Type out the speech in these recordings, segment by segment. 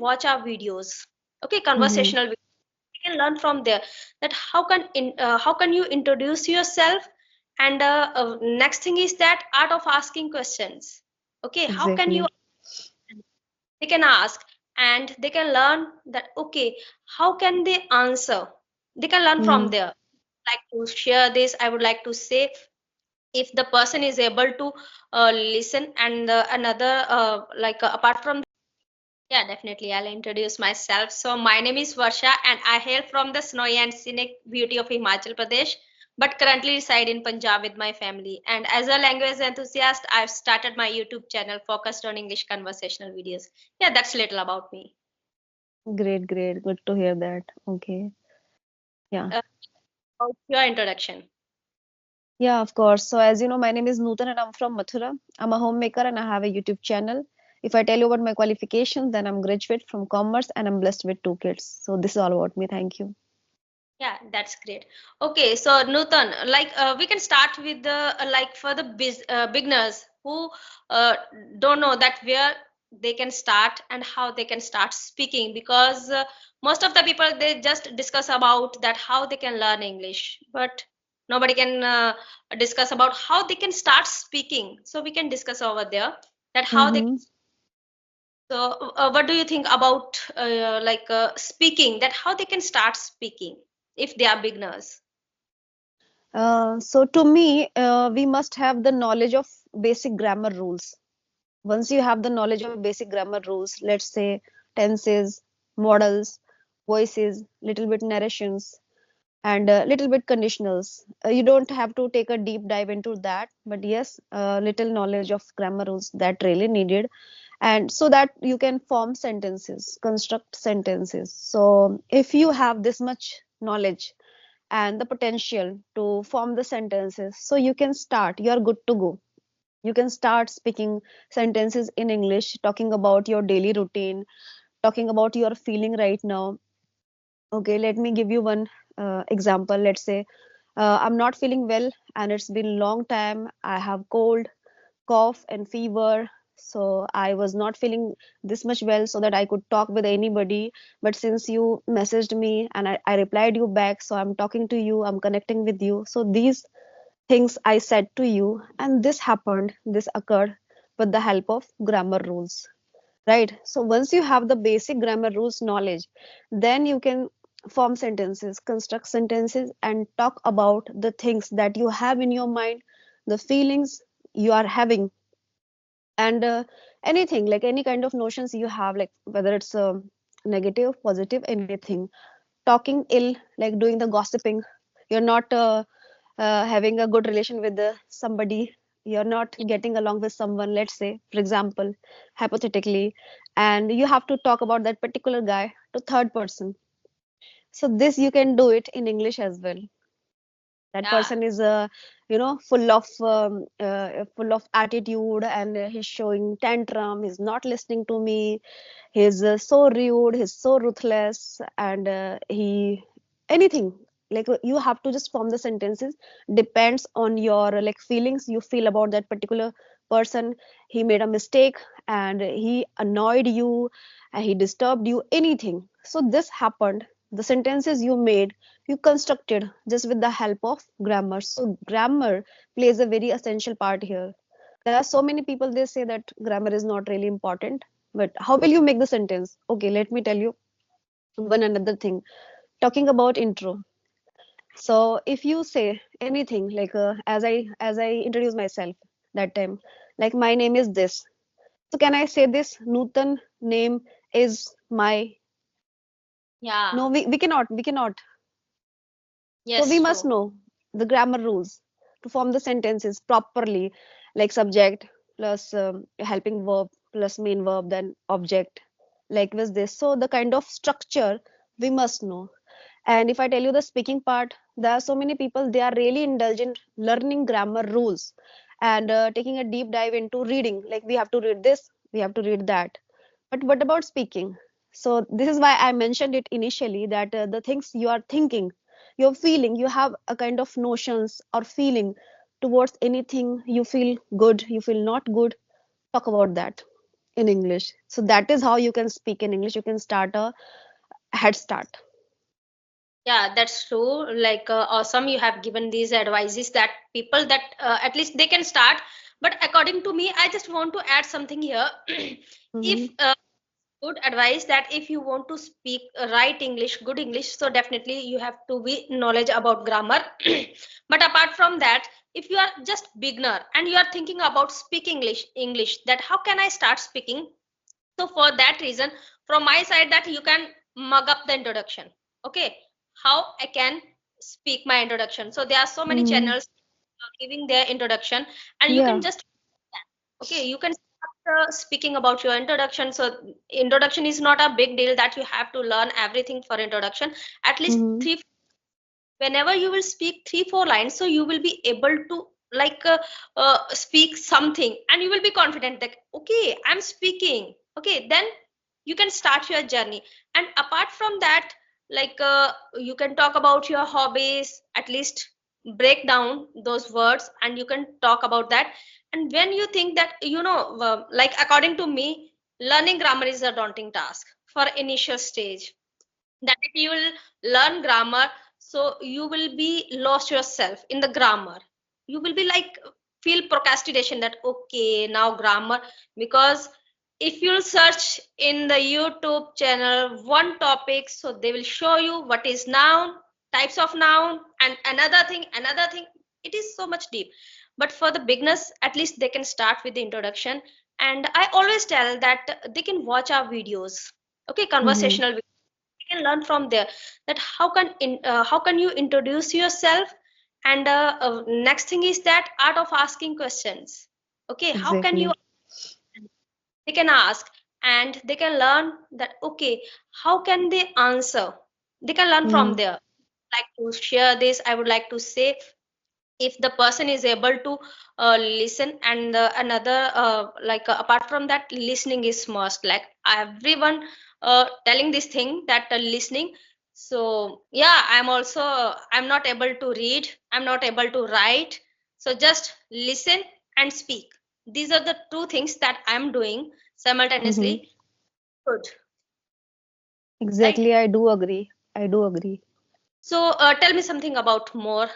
watch our videos, okay, Mm-hmm. conversational videos. We can learn from there that how can you introduce yourself, and next thing is that art of asking questions. Okay, how can you, Exactly. they can ask, and they can learn that, okay, how can they answer, they can learn from Mm-hmm. there. Like to share this, I would like to say, if the person is able to listen, and another apart from, yeah, definitely I'll introduce myself. So my name is Varsha, and I hail from the snowy and scenic beauty of Himachal Pradesh, but currently reside in Punjab with my family. And as a language enthusiast, I've started my YouTube channel focused on English conversational videos. Yeah, that's little about me. Great, great. Good to hear that. Okay. Yeah. uh, about your introduction. Yeah, of course. So, as you know, my name is Nootan and I'm from Mathura. I'm a homemaker and I have a YouTube channel. If I tell you about my qualifications, then I'm graduate from commerce and I'm blessed with two kids. So, this is all about me. Thank you. Yeah, that's great. Okay, so Nutan, we can start with the for the beginners who uh, don't know that where they can start and how they can start speaking, because most of the people, they just discuss about that how they can learn English, but nobody can discuss about how they can start speaking. So we can discuss over there that how they. Mm-hmm. So what do you think about speaking? That how they can start speaking if they are beginners? So, to me, we must have the knowledge of basic grammar rules. Once you have the knowledge of basic grammar rules, let's say tenses, modals, voices, little bit narrations, and a little bit conditionals. You don't have to take a deep dive into that, but yes, little knowledge of grammar rules that really needed, and so that you can form sentences, construct sentences. So if you have this much knowledge and the potential to form the sentences, so you can start. You are good to go. You can start speaking sentences in English, talking about your daily routine, talking about your feeling right now. Okay, let me give you one example. Let's say I'm not feeling well and it's been long time. I have cold, cough and fever. So I was not feeling this much well so that I could talk with anybody. But since you messaged me and I replied you back, so I'm talking to you, I'm connecting with you. So these things I said to you, and this happened, this occurred with the help of grammar rules, right? So once you have the basic grammar rules knowledge, then you can form sentences, construct sentences, and talk about the things that you have in your mind, the feelings you are having, and anything, like any kind of notions you have, like whether it's negative, positive, anything. Talking ill, like doing the gossiping. You're not having a good relation with somebody, you're not getting along with someone, let's say, for example, hypothetically, and you have to talk about that particular guy to third person. So this you can do it in English as well. That Yeah, person is full of attitude, and he's showing tantrum, he's not listening to me, he's so rude, he's so ruthless, and he anything, like you have to just form the sentences depends on your like feelings you feel about that particular person. He made a mistake and he annoyed you and he disturbed you, anything. So this happened, the sentences you made, you constructed just with the help of grammar. So grammar plays a very essential part here. There are so many people, they say that grammar is not really important, but how will you make the sentence? Okay, let me tell you one another thing. Talking about intro. So if you say anything like as I introduce myself that time, like my name is this. So can I say this? Nootan name is my. yeah, No, we cannot. We cannot. So we yes, must true. know the grammar rules to form the sentences properly, like subject plus helping verb plus main verb, then object, like with this. So the kind of structure we must know. And if I tell you the speaking part, there are so many people, they are really indulgent learning grammar rules and taking a deep dive into reading. Like we have to read this, we have to read that. But what about speaking? So this is why I mentioned it initially that the things you are thinking, you're feeling, you have a kind of notions or feeling towards anything. You feel good, you feel not good. Talk about that. in English. So that is how you can speak in English. You can start a head start. Yeah, that's true. Like, awesome. You have given these advices that people that at least they can start. But according to me, I just want to add something here. Mm-hmm. If good advice that if you want to speak right English, good English, so definitely you have to be knowledge about grammar. But apart from that, if you are just beginner and you are thinking about speak English, that how can I start speaking? So for that reason, from my side, that you can mug up the introduction. Okay, how I can speak my introduction. So there are so many Mm-hmm. channels giving their introduction, and you can Yeah. just okay, you can start speaking about your introduction. So introduction is not a big deal that you have to learn everything for introduction. At least Mm-hmm. three, whenever you will speak 3 4 lines, so you will be able to like speak something, and you will be confident that okay, I'm speaking. Okay, then you can start your journey. And apart from that, like you can talk about your hobbies, at least break down those words and you can talk about that. And when you think that like according to me, learning grammar is a daunting task for initial stage, that if you will learn grammar, so you will be lost yourself in the grammar. You will be like feel procrastination that okay, now grammar. Because if you'll search in the YouTube channel one topic, so they will show you what is noun, types of noun, and another thing. It is so much deep. But for the beginners, at least they can start with the introduction. And I always tell that they can watch our videos, okay, Mm-hmm. conversational, can learn from there, that how can you introduce yourself. And next thing is that art of asking questions. Okay, how can you, Exactly. they can ask, and they can learn that okay, how can they answer. They can learn from Mm-hmm. there. Like to share this, I would like to say, if the person is able to listen, and another like apart from that, listening is must. Like everyone telling this thing that listening. So yeah, I'm not able to read, I'm not able to write, so just listen and speak. These are the two things that I'm doing Mm-hmm. simultaneously. Good, right? Exactly. I do agree. I do agree. So tell me something about more,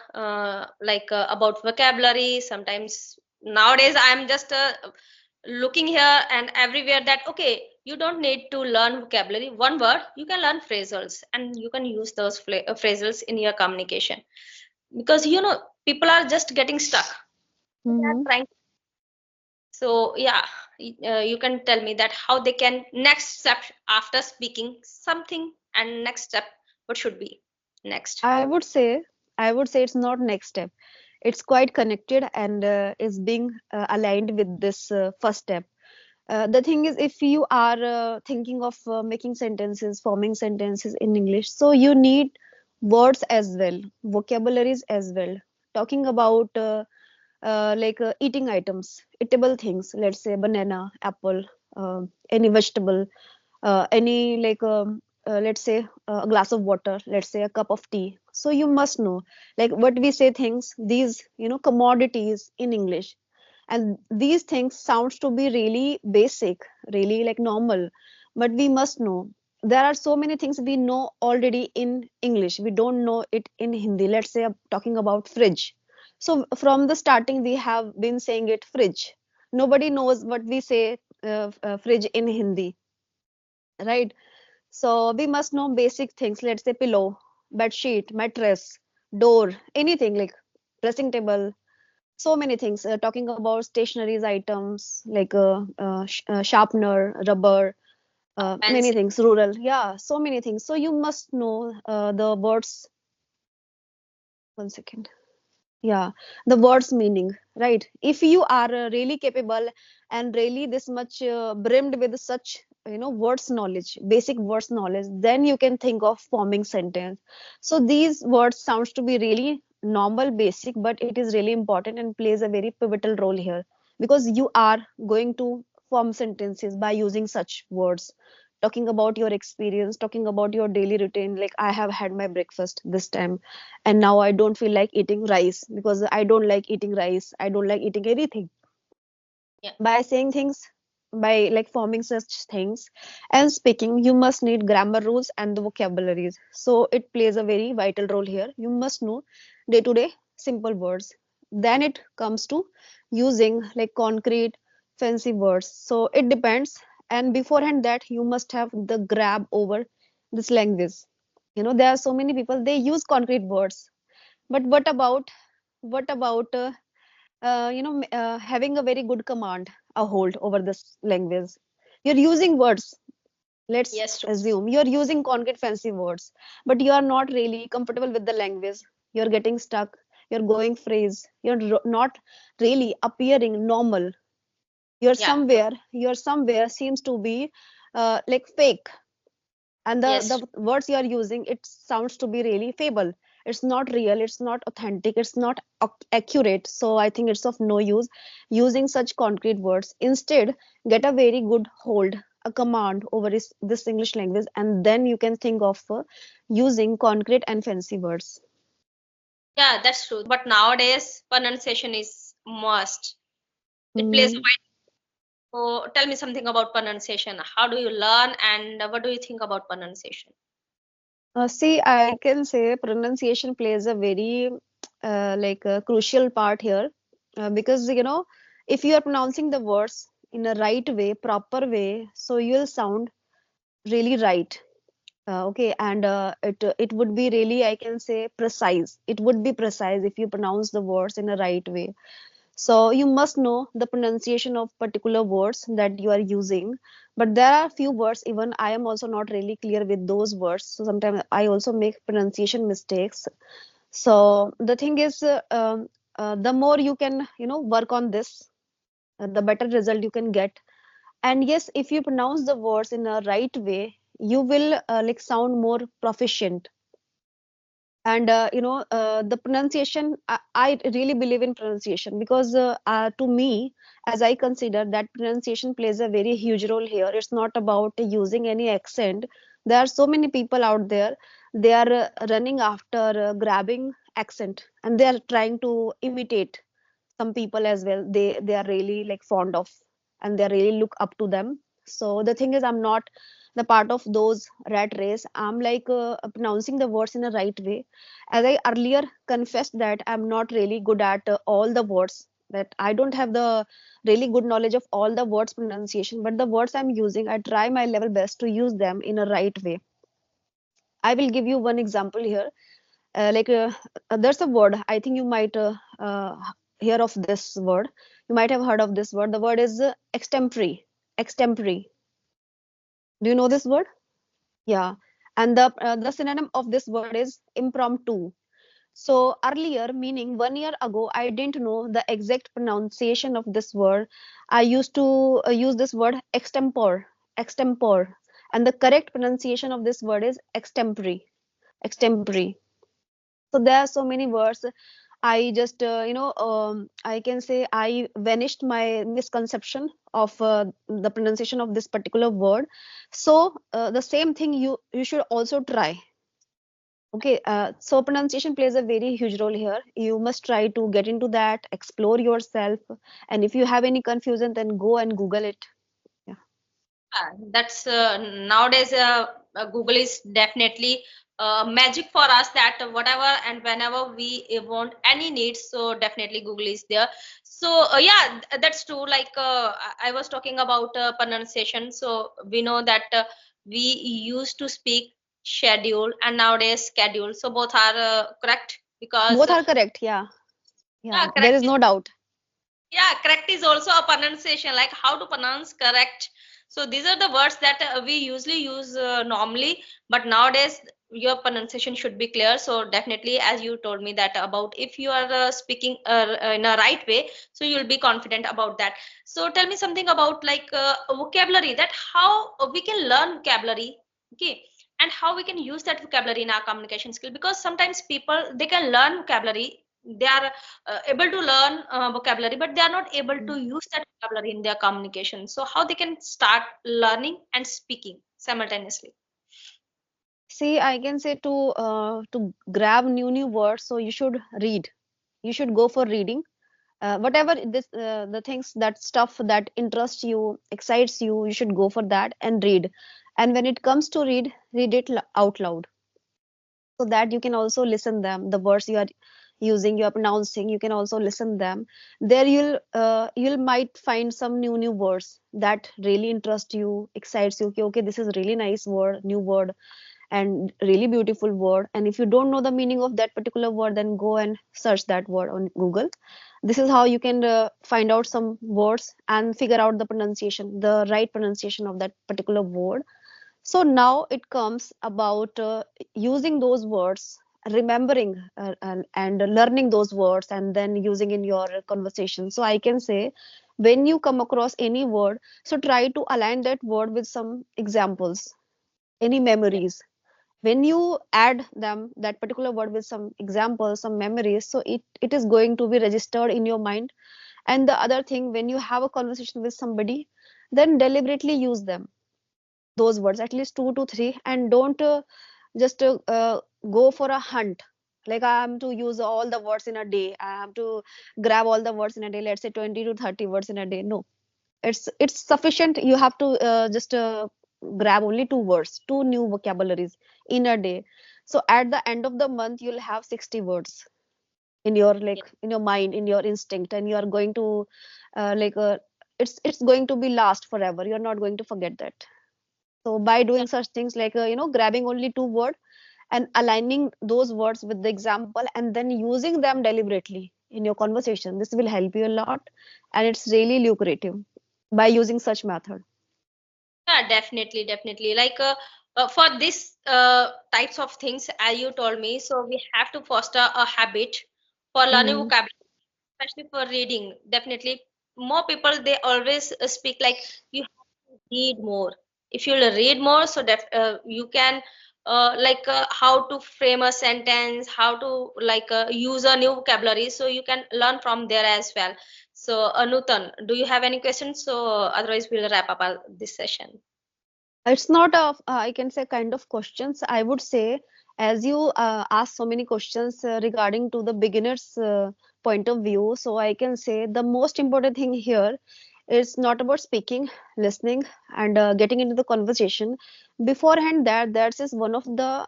like about vocabulary. Sometimes nowadays I'm just looking here and everywhere that okay, you don't need to learn vocabulary. One word, you can learn phrasals, and you can use those phrasals in your communication. Because people are just getting stuck. They are Mm-hmm. trying. So yeah, you can tell me that how they can next step after speaking something, and next step what should be next. I would say, I would say it's not next step. It's quite connected and is being aligned with this first step. The thing is, if you are thinking of making sentences, forming sentences in English, so you need words as well, vocabularies as well. Talking about like eating items, eatable things, let's say banana, apple, any vegetable, any like let's say a glass of water, let's say a cup of tea. So you must know, like what we say things, these commodities in English, and these things sounds to be really basic, really like normal, but we must know there are so many things we know already in English, we don't know it in Hindi. Let's say talking about fridge, so from the starting we have been saying it fridge. Nobody knows what we say fridge in Hindi, right? So we must know basic things. Let's say pillow, bed sheet, mattress, door, anything like dressing table. So many things. Talking about stationaries items like sharpener, rubber, many Pencil. things. Rural, yeah, so many things. So you must know the words. 1 second. Yeah, the words meaning, right? If you are really capable and really this much brimmed with such words knowledge, basic words knowledge, then you can think of forming sentence. So these words sounds to be really normal, basic, but it is really important and plays a very pivotal role here, because you are going to form sentences by using such words. Talking about your experience, talking about your daily routine, like I have had my breakfast this time and now I don't feel like eating rice because I don't like eating rice, I don't like eating anything. Yeah. By saying things, by like forming such things. And speaking, you must need grammar rules and the vocabularies. So it plays a very vital role here. You must know day to day simple words. Then it comes to using like concrete, fancy words. So it depends. And beforehand that you must have the grab over this language. There are so many people they use concrete words. But what about having a very good command, a hold over this language? You're using words. Let's Yes, true. assume you're using concrete fancy words, but you are not really comfortable with the language. You're getting stuck. You're going phrase. Not really appearing normal. Yeah. You're somewhere seems to be like fake, and the Yes. the words you are using it sounds to be really fable. It's not real, it's not authentic, it's not accurate. So I think it's of no use using such concrete words. Instead, get a very good hold, a command over this English language, and then you can think of using concrete and fancy words. Yeah, that's true. But nowadays, pronunciation is must. It plays a Hmm. vital. So tell me something about pronunciation. How do you learn, and what do you think about pronunciation? See, I can say pronunciation plays a very like a crucial part here, because if you are pronouncing the words in a right way, proper way, so you will sound really right. Okay, and it would be really, I can say, precise. It would be precise if you pronounce the words in a right way. So you must know the pronunciation of particular words that you are using. But there are few words, even I am also not really clear with those words. So sometimes I also make pronunciation mistakes. So the thing is, the more you can, work on this, the better result you can get. And yes, if you pronounce the words in a right way, you will like sound more proficient. And the pronunciation, I really believe in pronunciation, because to me, as I consider that pronunciation plays a very huge role here. It's not about using any accent. There are so many people out there, they are running after grabbing accent, and they are trying to imitate some people as well. They are really like fond of, and they really look up to them. So the thing is, I'm not the part of those rat race. I'm like pronouncing the words in a right way. As I earlier confessed that I'm not really good at all the words, that I don't have the really good knowledge of all the words pronunciation, but the words I'm using, I try my level best to use them in a right way. I will give you one example here. Like there's a word, I think you might hear of this word. You might have heard of this word. The word is extempore. Extempore. Do you know this word? Yeah. And the synonym of this word is impromptu. So earlier, meaning 1 year ago, I didn't know the exact pronunciation of this word. I used to use this word extempore. Extempore. And the correct pronunciation of this word is extempore. Extempore. So there are so many words. I just I can say I vanished my misconception of the pronunciation of this particular word. So the same thing you should also try. Okay, so pronunciation plays a very huge role here. You must try to get into that, explore yourself, and if you have any confusion, then go and Google it. Yeah. That's nowadays Google is definitely magic for us, that whatever and whenever we want any needs, so definitely Google is there. So yeah, that's true. Like I was talking about pronunciation. So we know that we used to speak schedule and nowadays schedule. So both are correct, because Both are correct. Yeah, yeah. yeah, There correct. is no doubt. Yeah, correct is also a pronunciation, like how to pronounce correct. So these are the words that we usually use normally, but nowadays your pronunciation should be clear. So definitely, as you told me that about if you are speaking in a right way, so you'll be confident about that. So tell me something about like vocabulary, that how we can learn vocabulary, okay, and how we can use that vocabulary in our communication skill, because sometimes people they can learn vocabulary, they are able to learn vocabulary, but they are not able to use that vocabulary in their communication. So how they can start learning and speaking simultaneously? See, I can say to grab new words, so you should read. You should go for reading. whatever this the things, that stuff that interests you, excites you, you should go for that and read. And when it comes to read it out loud, so that you can also listen them, the words you are using, you are pronouncing, you can also listen them. There you'll might find some new words that really interest you, excites you. Okay, okay, this is really nice word, new word, and really beautiful word. And if you don't know the meaning of that particular word, then go and search that word on Google. This is how you can find out some words and figure out the pronunciation, the right pronunciation of that particular word. So now it comes about using those words, remembering and learning those words, and then using in your conversation. So I can say, when you come across any word, so try to align that word with some examples, any Yeah. memories. When you add them, that particular word, with some examples, some memories, so it is going to be registered in your mind. And the other thing, when you have a conversation with somebody, then deliberately use them, those words, at least two to three, and don't just go for a hunt, like I am to use all the words in a day, I have to grab all the words in a day, let's say 20 to 30 words in a day. No, it's sufficient. You have to just grab only two words, two new vocabularies in a day. So at the end of the month, you'll have 60 words in your, Yeah. like, in your mind, in your instinct, and you are going to like it's going to be last forever. You're not going to forget that. So by Yeah. doing such things, like grabbing only two words and aligning those words with the example, and then using them deliberately in your conversation, this will help you a lot, and it's really lucrative by using such method. Yeah, definitely, definitely. Like for this types of things, as you told me, so we have to foster a habit for learning Hmm. vocabulary, especially for reading. Definitely, more people they always speak like you have to read more. If you'll read more, so that you can like how to frame a sentence, how to like use a new vocabulary, so you can learn from there as well. So, Nootan, do you have any questions? So, otherwise, we'll wrap up this session. It's not a, I can say, kind of questions. I would say, as you asked so many questions regarding to the beginners point of view, so I can say the most important thing here is not about speaking, listening, and getting into the conversation. Beforehand, that is one of the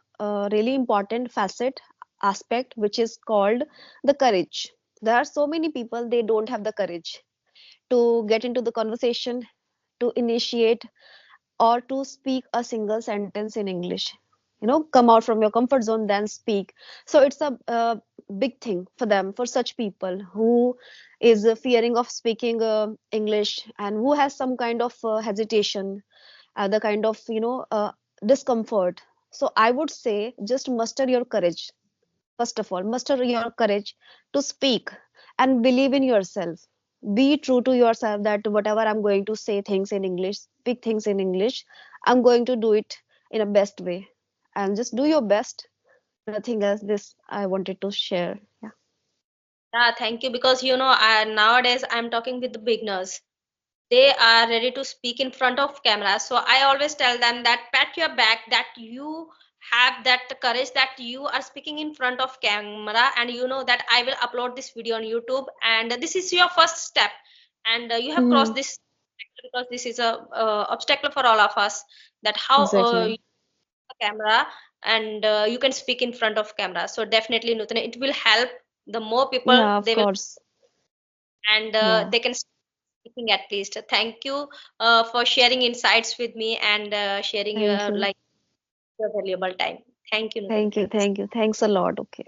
really important facet aspect, which is called the courage. There are so many people, they don't have the courage to get into the conversation, to initiate, or to speak a single sentence in English. Come out from your comfort zone, then speak. So it's a big thing for them, for such people who is fearing of speaking English, and who has some kind of hesitation, the kind of discomfort. So I would say, just muster your courage. First of all, muster your courage to speak, and believe in yourself. Be true to yourself, that whatever I'm going to say things in English, speak things in English, I'm going to do it in a best way. And just do your best. Nothing else. This I wanted to share. Yeah. Yeah, thank you. Because nowadays I'm talking with the beginners. They are ready to speak in front of camera. So I always tell them that pat your back, that you have that courage, that you are speaking in front of camera, and you know that I will upload this video on YouTube, and this is your first step, and you have crossed Hmm. this because this is a obstacle for all of us. That how Exactly. camera, and you can speak in front of camera. So definitely, Nutan, it will help the more people Yeah, of they will, course. and Yeah. they can speaking at least. Thank you for sharing insights with me, and sharing Thank your you. like your valuable time. Thank you, Nutan. Thank you. Thanks. Thank you. Thanks a lot. Okay.